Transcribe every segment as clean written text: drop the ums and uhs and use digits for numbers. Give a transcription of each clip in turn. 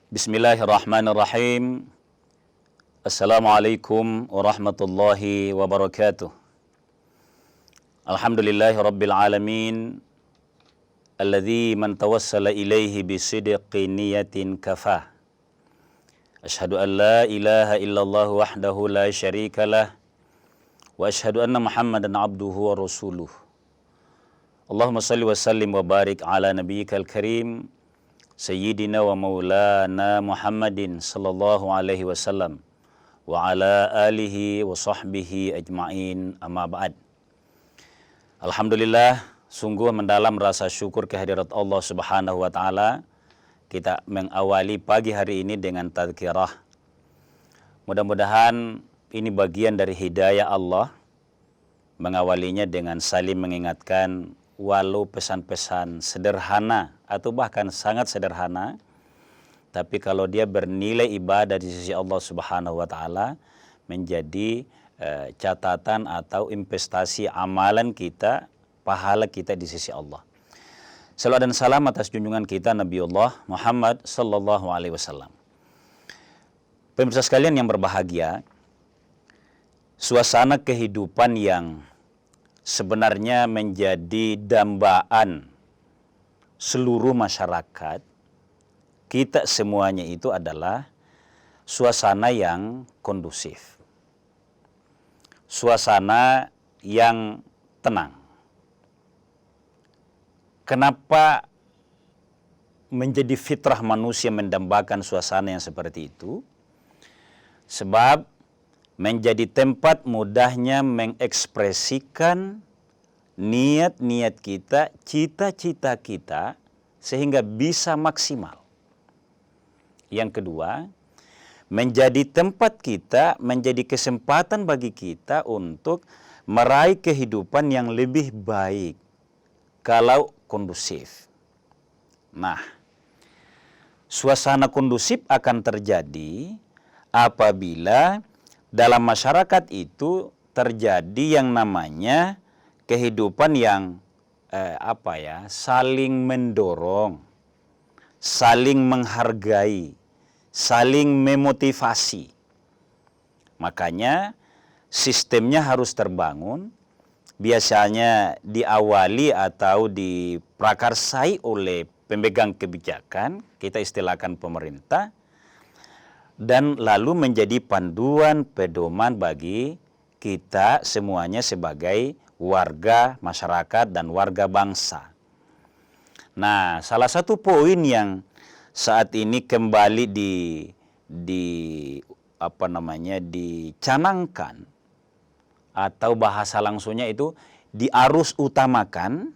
Bismillahirrahmanirrahim. Assalamualaikum warahmatullahi wabarakatuh. Alhamdulillahi rabbil alamin. Alladzi man tawassala ilaihi bisidqi niyatin kafah. Ashhadu an la ilaha illallah wahdahu la syarika lah. Wa ashhadu anna Muhammadan abduhu wa rasuluh. Allahumma salli wa sallim wa barik ala nabiyyikal karim Sayyidina wa maulana Muhammadin sallallahu alaihi wasallam wa ala alihi wa sahbihi ajma'in, amma ba'd. Alhamdulillah, sungguh mendalam rasa syukur kehadirat Allah Subhanahu wa taala. Kita mengawali pagi hari ini dengan tazkirah. Mudah-mudahan ini bagian dari hidayah Allah, mengawalinya dengan saling mengingatkan walau pesan-pesan sederhana atau bahkan sangat sederhana, tapi kalau dia bernilai ibadah di sisi Allah Subhanahu wa taala, menjadi catatan atau investasi amalan kita, pahala kita di sisi Allah. Salawat dan salam atas junjungan kita Nabiullah Muhammad sallallahu alaihi wasallam. Pemirsa sekalian yang berbahagia, suasana kehidupan yang sebenarnya menjadi dambaan seluruh masyarakat, kita semuanya itu adalah suasana yang kondusif. Suasana yang tenang. Kenapa menjadi fitrah manusia mendambakan suasana yang seperti itu? Sebab menjadi tempat mudahnya mengekspresikan niat-niat kita, cita-cita kita, sehingga bisa maksimal. Yang kedua, menjadi tempat kita, menjadi kesempatan bagi kita untuk meraih kehidupan yang lebih baik kalau kondusif. Nah, suasana kondusif akan terjadi apabila dalam masyarakat itu terjadi yang namanya kehidupan yang saling mendorong, saling menghargai, saling memotivasi. Makanya sistemnya harus terbangun, biasanya diawali atau diprakarsai oleh pemegang kebijakan, kita istilahkan pemerintah, dan lalu menjadi panduan pedoman bagi kita semuanya sebagai warga masyarakat dan warga bangsa. Nah, salah satu poin yang saat ini kembali dicanangkan atau bahasa langsungnya itu diarus utamakan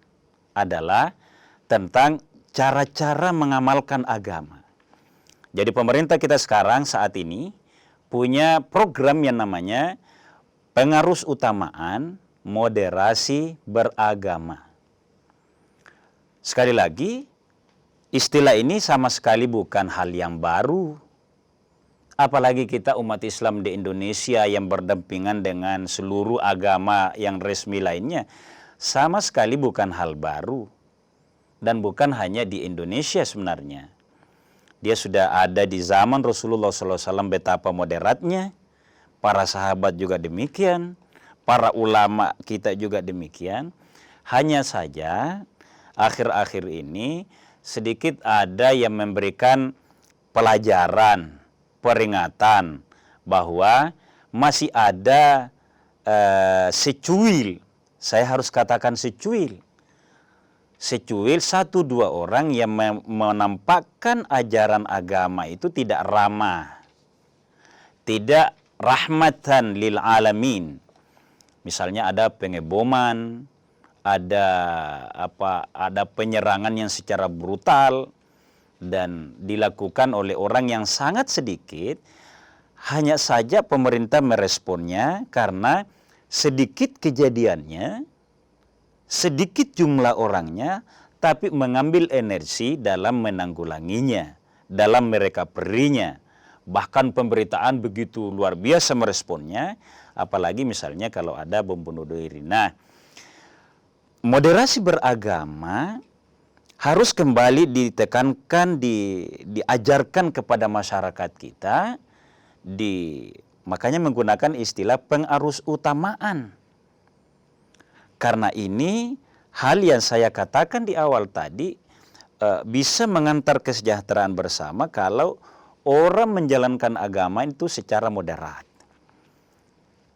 adalah tentang cara-cara mengamalkan agama. Jadi pemerintah kita sekarang saat ini punya program yang namanya pengarus utamaan moderasi beragama. Sekali lagi, istilah ini sama sekali bukan hal yang baru. Apalagi kita umat Islam di Indonesia yang berdampingan dengan seluruh agama yang resmi lainnya, sama sekali bukan hal baru. Dan bukan hanya di Indonesia sebenarnya. Dia sudah ada di zaman Rasulullah SAW betapa moderatnya, para sahabat juga demikian, para ulama kita juga demikian. Hanya saja akhir-akhir ini sedikit ada yang memberikan pelajaran, peringatan bahwa masih ada secuil, saya harus katakan secuil satu dua orang yang menampakkan ajaran agama itu tidak ramah, tidak rahmatan lil alamin. Misalnya ada pengeboman, ada penyerangan yang secara brutal dan dilakukan oleh orang yang sangat sedikit. Hanya saja pemerintah meresponnya karena sedikit kejadiannya, sedikit jumlah orangnya, tapi mengambil energi dalam menanggulanginya, dalam merekaperinya. Bahkan pemberitaan begitu luar biasa meresponnya, apalagi misalnya kalau ada bom bunuh diri. Nah, moderasi beragama harus kembali ditekankan, diajarkan kepada masyarakat kita, makanya menggunakan istilah pengarus utamaan. Karena ini hal yang saya katakan di awal tadi, bisa mengantar kesejahteraan bersama kalau orang menjalankan agama itu secara moderat.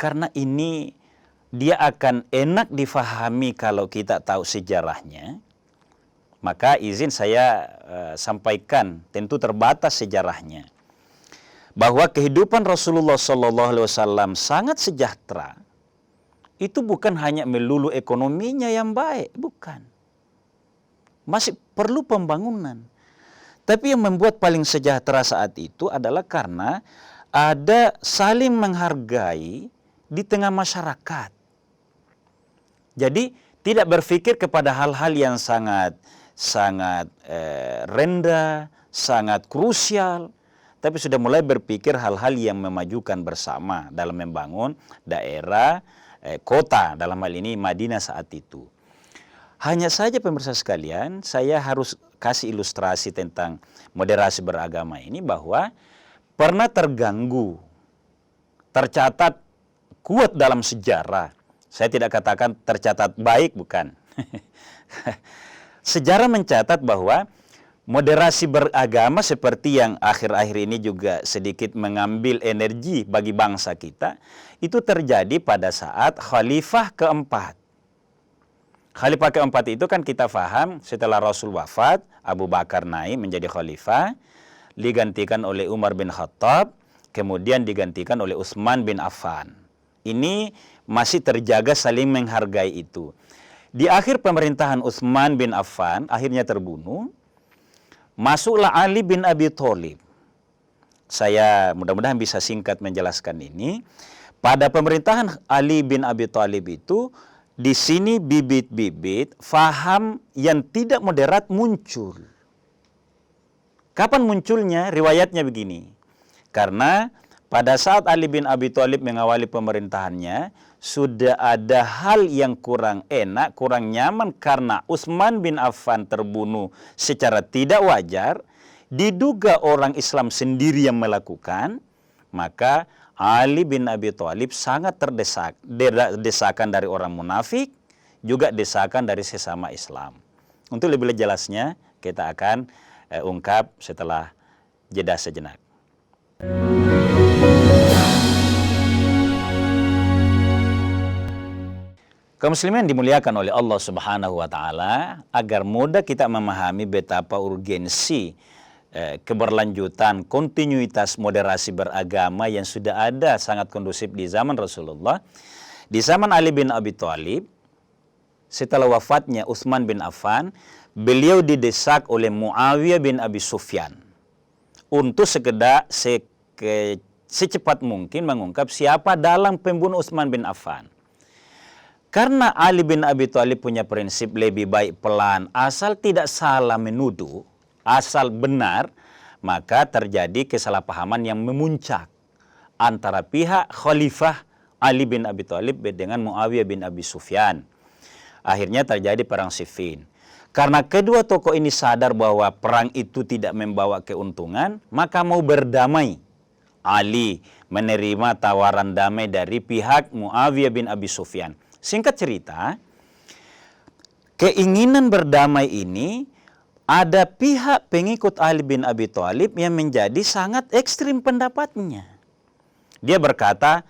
Karena ini dia akan enak difahami kalau kita tahu sejarahnya. Maka izin saya sampaikan, tentu terbatas sejarahnya, bahwa kehidupan Rasulullah SAW sangat sejahtera. Itu bukan hanya melulu ekonominya yang baik, bukan. Masih perlu pembangunan. Tapi yang membuat paling sejahtera saat itu adalah karena ada saling menghargai di tengah masyarakat. Jadi tidak berpikir kepada hal-hal yang sangat rendah, sangat krusial, tapi sudah mulai berpikir hal-hal yang memajukan bersama dalam membangun daerah, kota, dalam hal ini Madinah saat itu. Hanya saja pemirsa sekalian, saya harus kasih ilustrasi tentang moderasi beragama ini bahwa pernah terganggu, tercatat kuat dalam sejarah. Saya tidak katakan tercatat baik, bukan. Sejarah mencatat bahwa moderasi beragama seperti yang akhir-akhir ini juga sedikit mengambil energi bagi bangsa kita, itu terjadi pada saat Khalifah keempat. Khalifah keempat itu kan kita faham setelah Rasul wafat, Abu Bakar naik menjadi khalifah, digantikan oleh Umar bin Khattab, kemudian digantikan oleh Utsman bin Affan. Ini masih terjaga saling menghargai itu. Di akhir pemerintahan Utsman bin Affan, akhirnya terbunuh, masuklah Ali bin Abi Thalib. Saya mudah-mudahan bisa singkat menjelaskan ini. Pada pemerintahan Ali bin Abi Thalib itu, di sini bibit-bibit faham yang tidak moderat muncul. Kapan munculnya? Riwayatnya begini. Karena pada saat Ali bin Abi Thalib mengawali pemerintahannya, sudah ada hal yang kurang enak, kurang nyaman karena Utsman bin Affan terbunuh secara tidak wajar, diduga orang Islam sendiri yang melakukan, maka Ali bin Abi Thalib sangat terdesak, desakan dari orang munafik, juga desakan dari sesama Islam. Untuk lebih jelasnya, kita akan ungkap setelah jeda sejenak. Kaum muslimin dimuliakan oleh Allah Subhanahu wa taala, agar mudah kita memahami betapa urgensi keberlanjutan, kontinuitas moderasi beragama yang sudah ada sangat kondusif di zaman Rasulullah. Di zaman Ali bin Abi Thalib, setelah wafatnya Utsman bin Affan, beliau didesak oleh Muawiyah bin Abi Sufyan untuk secepat mungkin mengungkap siapa dalang pembunuh Utsman bin Affan. Karena Ali bin Abi Thalib punya prinsip lebih baik pelan, asal tidak salah menuduh, asal benar, maka terjadi kesalahpahaman yang memuncak antara pihak Khalifah Ali bin Abi Thalib dengan Muawiyah bin Abi Sufyan. Akhirnya terjadi perang Siffin. Karena kedua tokoh ini sadar bahwa perang itu tidak membawa keuntungan, maka mau berdamai. Ali menerima tawaran damai dari pihak Muawiyah bin Abi Sufyan. Singkat cerita, keinginan berdamai ini ada pihak pengikut Ali bin Abi Thalib yang menjadi sangat ekstrim pendapatnya. Dia berkata,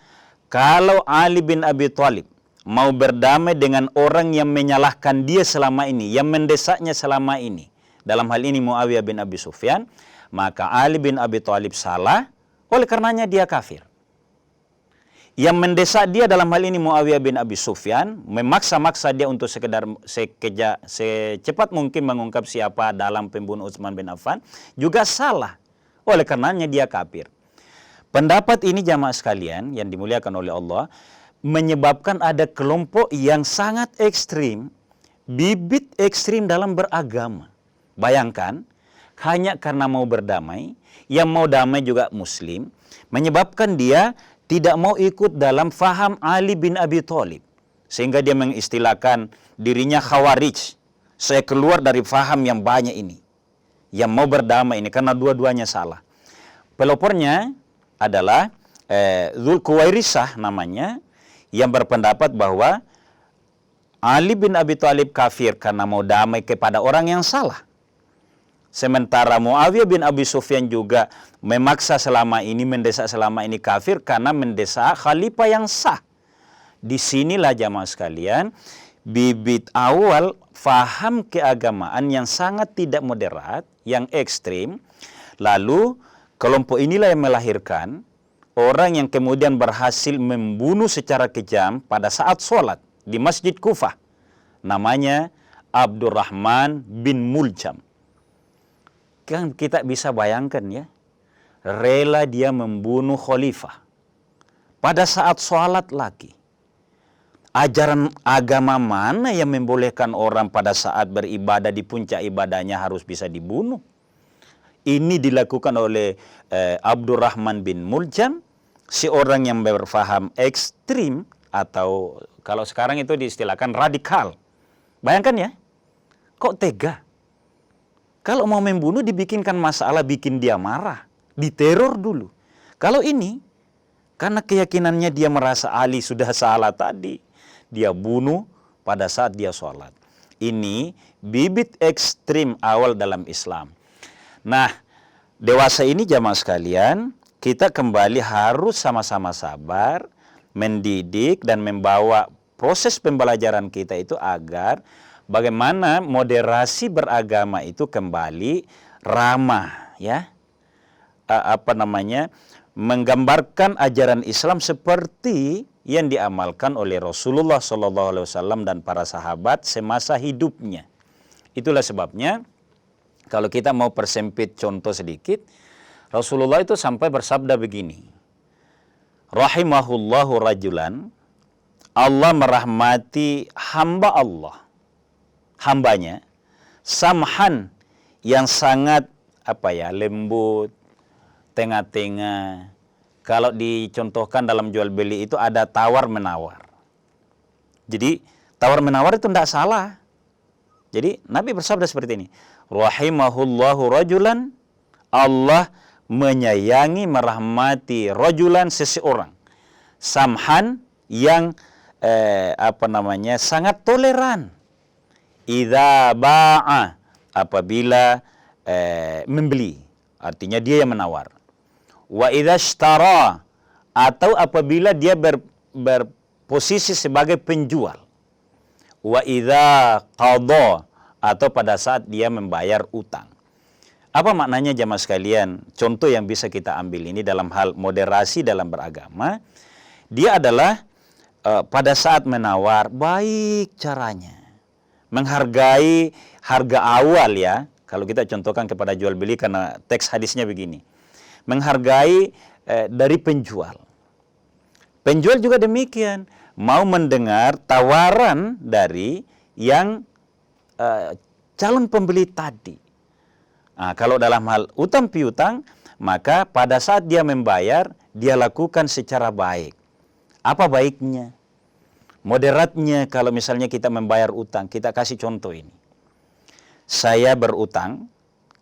kalau Ali bin Abi Thalib mau berdamai dengan orang yang menyalahkan dia selama ini, yang mendesaknya selama ini, dalam hal ini Muawiyah bin Abi Sufyan, maka Ali bin Abi Thalib salah, oleh karenanya dia kafir. Yang mendesak dia dalam hal ini Muawiyah bin Abi Sufyan, memaksa-maksa dia untuk secepat mungkin mengungkap siapa dalam pembunuh Utsman bin Affan, juga salah. Oleh karenanya dia kafir. Pendapat ini jamaah sekalian yang dimuliakan oleh Allah, menyebabkan ada kelompok yang sangat ekstrim, bibit ekstrim dalam beragama. Bayangkan, hanya karena mau berdamai, yang mau damai juga muslim, menyebabkan dia tidak mau ikut dalam faham Ali bin Abi Thalib. Sehingga dia mengistilahkan dirinya Khawarij. saya keluar dari faham yang banyak ini, yang mau berdamai ini, karena dua-duanya salah. Pelopornya adalah Dzulkuwairisah namanya, yang berpendapat bahwa Ali bin Abi Thalib kafir karena mau damai kepada orang yang salah. Sementara Muawiyah bin Abi Sufyan juga memaksa selama ini, mendesak selama ini kafir karena mendesak khalifah yang sah. Disinilah jamaah sekalian, bibit awal faham keagamaan yang sangat tidak moderat, yang ekstrim. Lalu kelompok inilah yang melahirkan orang yang kemudian berhasil membunuh secara kejam pada saat sholat di Masjid Kufah. Namanya Abdurrahman bin Muljam. Kan kita bisa bayangkan ya, rela dia membunuh khalifah pada saat sholat lagi. Ajaran agama mana yang membolehkan orang pada saat beribadah di puncak ibadahnya harus bisa dibunuh? Ini dilakukan oleh Abdurrahman bin Muljam, seorang yang berfaham ekstrim, atau kalau sekarang itu diistilahkan radikal. Bayangkan ya, kok tega? Kalau mau membunuh dibikinkan masalah, bikin dia marah, diteror dulu. Kalau ini, karena keyakinannya dia merasa Ali sudah salah tadi, dia bunuh pada saat dia sholat. Ini bibit ekstrim awal dalam Islam. Nah, dewasa ini jamaah sekalian, kita kembali harus sama-sama sabar, mendidik dan membawa proses pembelajaran kita itu agar bagaimana moderasi beragama itu kembali ramah, ya, menggambarkan ajaran Islam seperti yang diamalkan oleh Rasulullah SAW dan para sahabat semasa hidupnya. Itulah sebabnya kalau kita mau persempit contoh sedikit, Rasulullah itu sampai bersabda begini, rahimahullahu rajulan, Allah merahmati hamba Allah, hambanya, samhan, yang sangat lembut, tengah-tengah. Kalau dicontohkan dalam jual beli itu ada tawar menawar. Jadi tawar menawar itu tidak salah. Jadi Nabi bersabda seperti ini, rahimahullahu rajulan, Allah menyayangi, merahmati rajulan, seseorang, samhan, yang sangat toleran, idza ba'a, apabila membeli, artinya dia yang menawar, wa idza ishtara, atau apabila dia berposisi sebagai penjual, wa idza qada, atau pada saat dia membayar utang. Apa maknanya jamaah sekalian? Contoh yang bisa kita ambil ini dalam hal moderasi dalam beragama, dia adalah pada saat menawar baik caranya, menghargai harga awal ya. Kalau kita contohkan kepada jual beli, karena teks hadisnya begini, menghargai dari penjual. Penjual juga demikian, mau mendengar tawaran dari yang calon pembeli tadi. Nah, kalau dalam hal utang piutang, maka pada saat dia membayar, dia lakukan secara baik. Apa baiknya? Moderatnya kalau misalnya kita membayar utang, kita kasih contoh ini. Saya berutang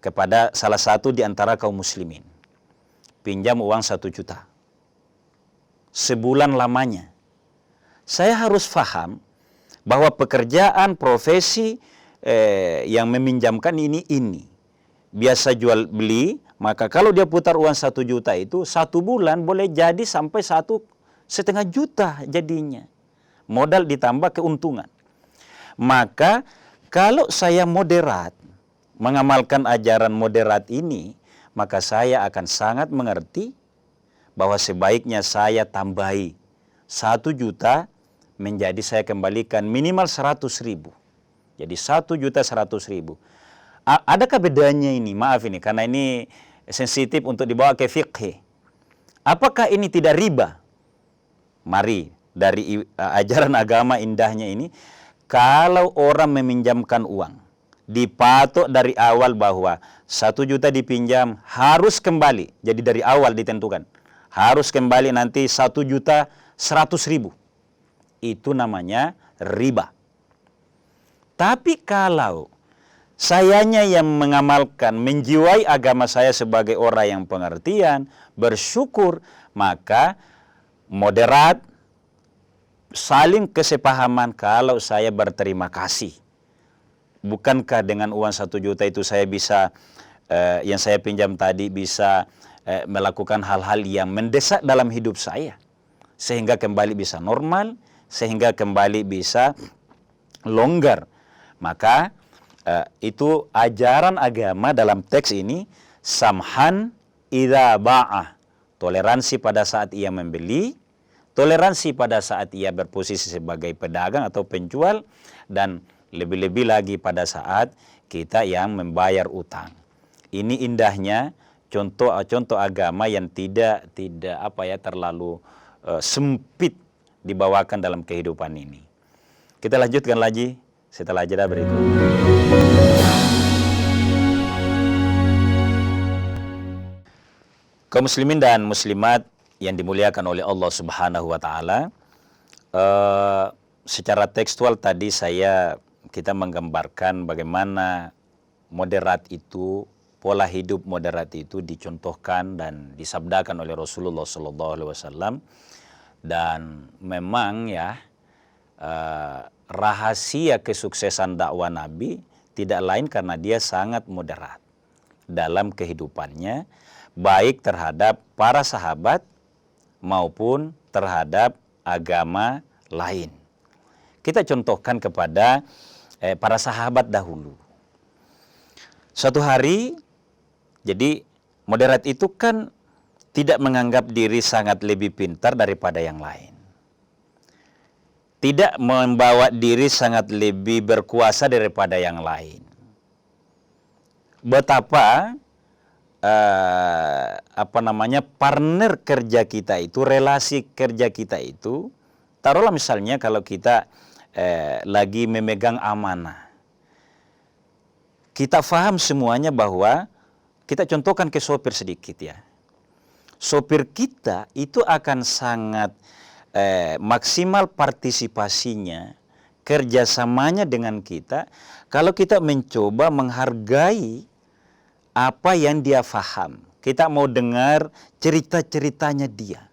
kepada salah satu di antara kaum muslimin. Pinjam uang 1 juta. Sebulan lamanya. Saya harus paham bahwa pekerjaan, profesi yang meminjamkan ini. Biasa jual beli, maka kalau dia putar uang 1 juta itu, 1 bulan boleh jadi sampai 1,5 juta jadinya. Modal ditambah keuntungan. Maka kalau saya moderat, mengamalkan ajaran moderat ini, maka saya akan sangat mengerti bahwa sebaiknya saya tambahi 1 juta menjadi saya kembalikan minimal 100.000. Jadi 1.100.000. Adakah bedanya ini? Maaf ini, karena ini sensitif untuk dibawa ke fikih. Apakah ini tidak riba? Mari, dari ajaran agama indahnya ini, kalau orang meminjamkan uang, dipatok dari awal bahwa 1 juta dipinjam harus kembali. Jadi dari awal ditentukan, harus kembali nanti 1.100.000. Itu namanya riba. Tapi kalau sayanya yang mengamalkan, menjiwai agama saya sebagai orang yang pengertian, bersyukur, maka moderat, saling kesepahaman kalau saya berterima kasih. Bukankah dengan uang 1 juta itu saya bisa, yang saya pinjam tadi, bisa melakukan hal-hal yang mendesak dalam hidup saya, sehingga kembali bisa normal, sehingga kembali bisa longgar. Maka itu ajaran agama dalam teks ini, samhan idza ba'ah, toleransi pada saat ia membeli, toleransi pada saat ia berposisi sebagai pedagang atau penjual, dan lebih-lebih lagi pada saat kita yang membayar utang. Ini indahnya contoh agama yang tidak terlalu sempit dibawakan dalam kehidupan ini. Kita lanjutkan lagi setelah jeda berikut. Kaum muslimin dan muslimat yang dimuliakan oleh Allah Subhanahu wa taala, secara tekstual tadi kita menggambarkan bagaimana moderat itu, pola hidup moderat itu dicontohkan dan disabdakan oleh Rasulullah SAW. Dan memang ya, rahasia kesuksesan dakwah Nabi tidak lain karena dia sangat moderat dalam kehidupannya, baik terhadap para sahabat maupun terhadap agama lain. Kita contohkan kepada para sahabat dahulu. Suatu hari, jadi moderat itu kan tidak menganggap diri sangat lebih pintar daripada yang lain. Tidak membawa diri sangat lebih berkuasa daripada yang lain. Betapa partner kerja kita itu, relasi kerja kita itu, taruhlah misalnya kalau kita lagi memegang amanah. Kita faham semuanya bahwa, kita contohkan ke sopir sedikit ya. Sopir kita itu akan sangat maksimal partisipasinya, kerjasamanya dengan kita, kalau kita mencoba menghargai apa yang dia faham. Kita mau dengar cerita-ceritanya dia.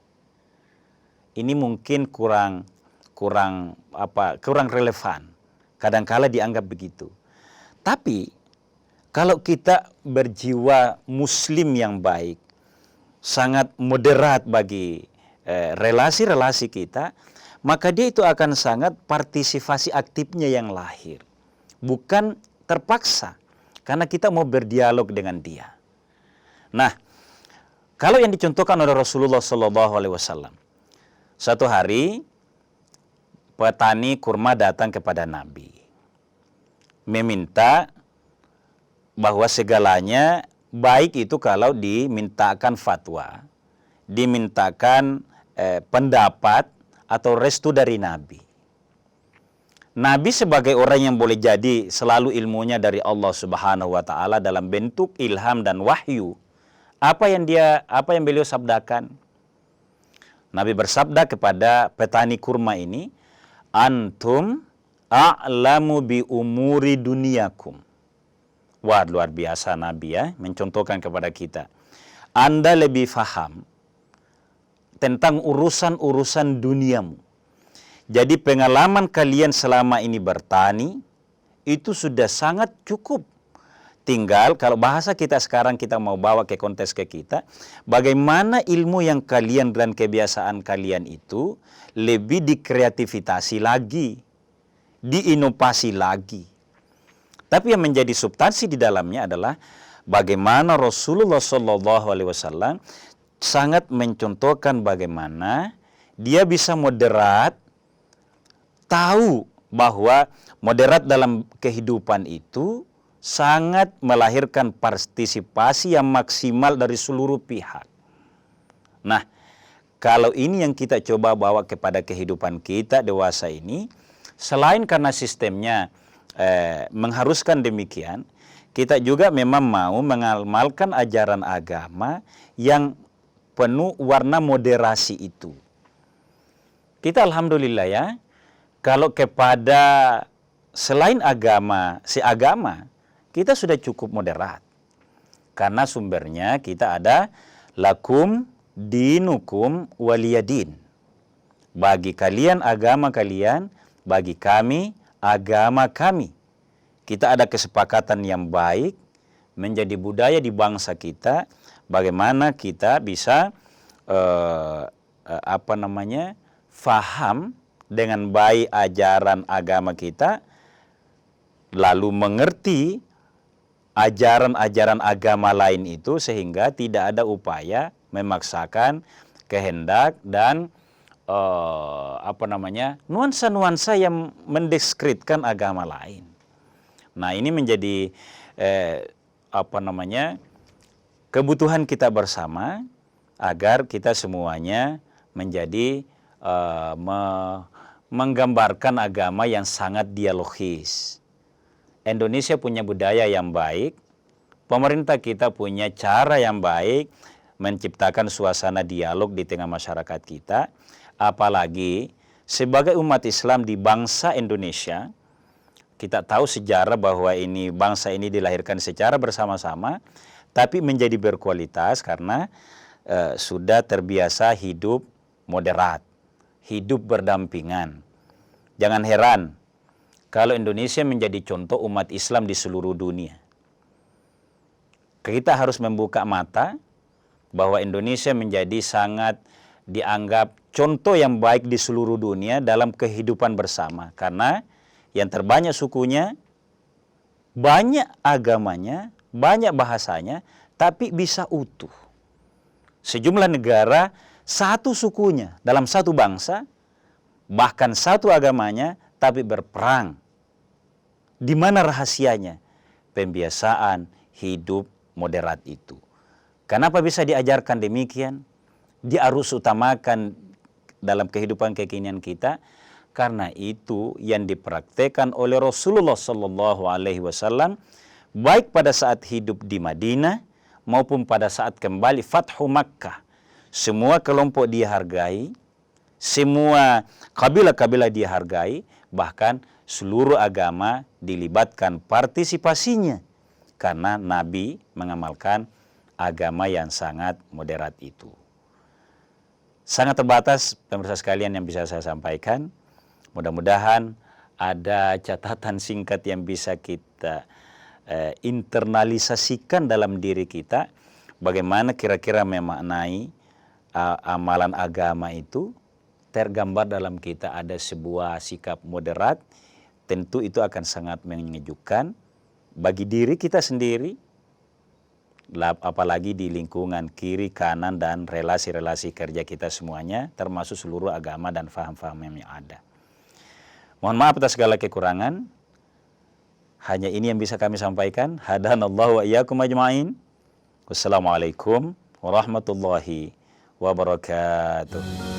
Ini mungkin kurang relevan. Kadangkala dianggap begitu. Tapi kalau kita berjiwa muslim yang baik, sangat moderat bagi relasi-relasi kita, maka dia itu akan sangat partisipasi aktifnya yang lahir. Bukan terpaksa, karena kita mau berdialog dengan dia. Nah, kalau yang dicontohkan oleh Rasulullah SAW, satu hari petani kurma datang kepada Nabi, meminta bahwa segalanya baik itu kalau dimintakan fatwa, dimintakan pendapat atau restu dari Nabi. Nabi sebagai orang yang boleh jadi selalu ilmunya dari Allah Subhanahu wa taala dalam bentuk ilham dan wahyu. Apa yang beliau sabdakan? Nabi bersabda kepada petani kurma ini, "Antum a'lamu bi umuri duniakum." Wah, luar biasa Nabi ya, mencontohkan kepada kita. Anda lebih faham tentang urusan-urusan duniamu. Jadi pengalaman kalian selama ini bertani, itu sudah sangat cukup. Tinggal kalau bahasa kita sekarang kita mau bawa ke konteks ke kita, bagaimana ilmu yang kalian dan kebiasaan kalian itu lebih dikreativitasi lagi, diinovasi lagi. Tapi yang menjadi substansi di dalamnya adalah bagaimana Rasulullah SAW sangat mencontohkan bagaimana dia bisa moderat, tahu bahwa moderat dalam kehidupan itu sangat melahirkan partisipasi yang maksimal dari seluruh pihak. Nah, kalau ini yang kita coba bawa kepada kehidupan kita dewasa ini, selain karena sistemnya mengharuskan demikian, kita juga memang mau mengamalkan ajaran agama yang penuh warna moderasi itu. Kita alhamdulillah ya, kalau kepada selain seagama, kita sudah cukup moderat. Karena sumbernya kita ada lakum dinukum waliyadin. Bagi kalian agama kalian, bagi kami agama kami. Kita ada kesepakatan yang baik menjadi budaya di bangsa kita, bagaimana kita bisa faham dengan baik ajaran agama kita, lalu mengerti ajaran-ajaran agama lain itu, sehingga tidak ada upaya memaksakan kehendak dan nuansa-nuansa yang mendeskripsikan agama lain. Nah, ini menjadi kebutuhan kita bersama agar kita semuanya menjadi menggambarkan agama yang sangat dialogis. Indonesia punya budaya yang baik, pemerintah kita punya cara yang baik menciptakan suasana dialog di tengah masyarakat kita. Apalagi sebagai umat Islam di bangsa Indonesia, kita tahu sejarah bahwa bangsa ini dilahirkan secara bersama-sama, tapi menjadi berkualitas karena sudah terbiasa hidup moderat, hidup berdampingan. Jangan heran kalau Indonesia menjadi contoh umat Islam di seluruh dunia. Kita harus membuka mata bahwa Indonesia menjadi sangat dianggap contoh yang baik di seluruh dunia dalam kehidupan bersama. Karena yang terbanyak sukunya, banyak agamanya, banyak bahasanya, tapi bisa utuh. Sejumlah negara, satu sukunya dalam satu bangsa, bahkan satu agamanya, tapi berperang. Di mana rahasianya? Pembiasaan hidup moderat itu. Kenapa bisa diajarkan demikian? Diarus utamakan dalam kehidupan kekinian kita, karena itu yang dipraktekkan oleh Rasulullah Sallallahu Alaihi Wasallam baik pada saat hidup di Madinah maupun pada saat kembali Fathu Makkah. Semua kelompok dihargai, semua kabilah-kabilah dihargai, bahkan seluruh agama dilibatkan partisipasinya karena Nabi mengamalkan agama yang sangat moderat itu. Sangat terbatas pemirsa sekalian yang bisa saya sampaikan. Mudah-mudahan ada catatan singkat yang bisa kita internalisasikan dalam diri kita. Bagaimana kira-kira memaknai amalan agama itu. Tergambar dalam kita ada sebuah sikap moderat. Tentu itu akan sangat menyejukkan bagi diri kita sendiri, apalagi di lingkungan kiri, kanan, dan relasi-relasi kerja kita semuanya, termasuk seluruh agama dan faham-faham yang ada. Mohon maaf atas segala kekurangan. Hanya ini yang bisa kami sampaikan. Hadanallahu wa iyyakum ajma'in. Wassalamualaikum warahmatullahi wabarakatuh.